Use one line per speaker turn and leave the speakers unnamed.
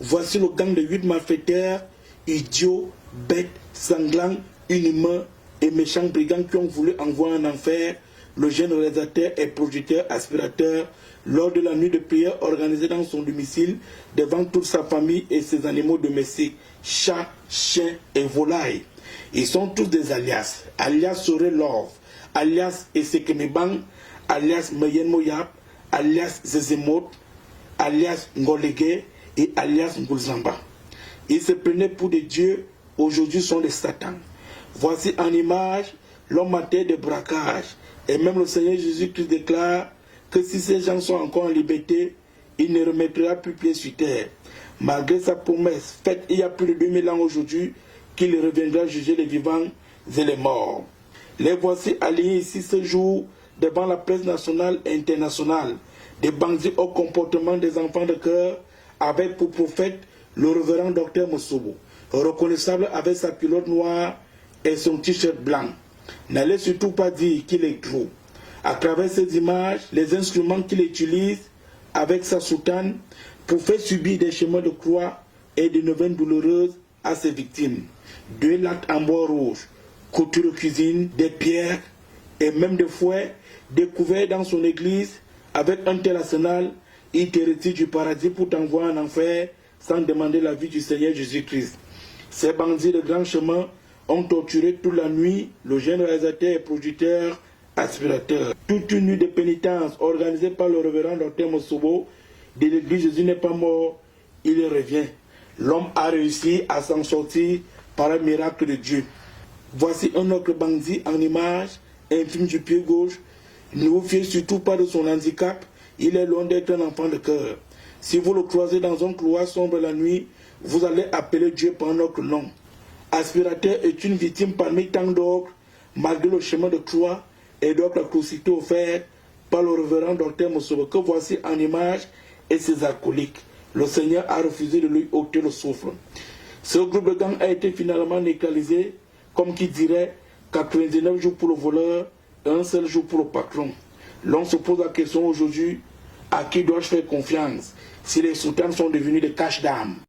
Voici le gang de 8 malfaiteurs, idiots, bêtes, sanglants, inhumains et méchants brigands qui ont voulu envoyer en enfer le jeune réalisateur et producteur aspirateur lors de la nuit de prière organisée dans son domicile devant toute sa famille et ses animaux domestiques, chats, chiens et volailles. Ils sont tous des alias, alias Sore Love, alias Esekemebang, alias Mayen Moyap, alias Zezemot, alias Ngolege et alias Ngulzamba. Ils se prenaient pour des dieux, aujourd'hui sont des satans. Voici en image l'homme à terre de braquage. Et même le Seigneur Jésus-Christ déclare que si ces gens sont encore en liberté, il ne remettra plus pied sur terre. Malgré sa promesse faite il y a plus de 2000 ans aujourd'hui, qu'il reviendra juger les vivants et les morts. Les voici alignés ici ce jour devant la presse nationale et internationale, des bandits au comportement des enfants de cœur, avec pour prophète le révérend docteur Moussobo, reconnaissable avec sa culotte noire et son t-shirt blanc. N'allez surtout pas dire qu'il est trop. À travers ces images, les instruments qu'il utilise avec sa soutane pour faire subir des chemins de croix et des neuvaines douloureuses à ses victimes. 2 lattes en bois rouge, couture de cuisine, des pierres et même des fouets découverts dans son église. Avec un tel arsenal, il te retire du paradis pour t'envoyer en enfer sans demander la vie du Seigneur Jésus-Christ. Ces bandits de grand chemin ont torturé toute la nuit le jeune réalisateur et producteur aspirateur. Toute une nuit de pénitence organisée par le révérend Dr Moussobo de l'église Jésus n'est pas mort, il revient. L'homme a réussi à s'en sortir par un miracle de Dieu. Voici un autre bandit en image, infime du pied gauche. Ne vous fiez surtout pas de son handicap, il est loin d'être un enfant de cœur. Si vous le croisez dans un couloir sombre la nuit, vous allez appeler Dieu par un autre nom. Aspirateur est une victime parmi tant d'autres, malgré le chemin de croix et d'autres atrocités offertes par le révérend Dr Moussobo, que voici en image, et ses alcooliques. Le Seigneur a refusé de lui ôter le souffle. Ce groupe de gang a été finalement neutralisé, comme qui dirait 99 jours pour le voleur et un seul jour pour le patron. L'on se pose la question aujourd'hui, à qui dois-je faire confiance si les soutanes sont devenus des caches d'âme?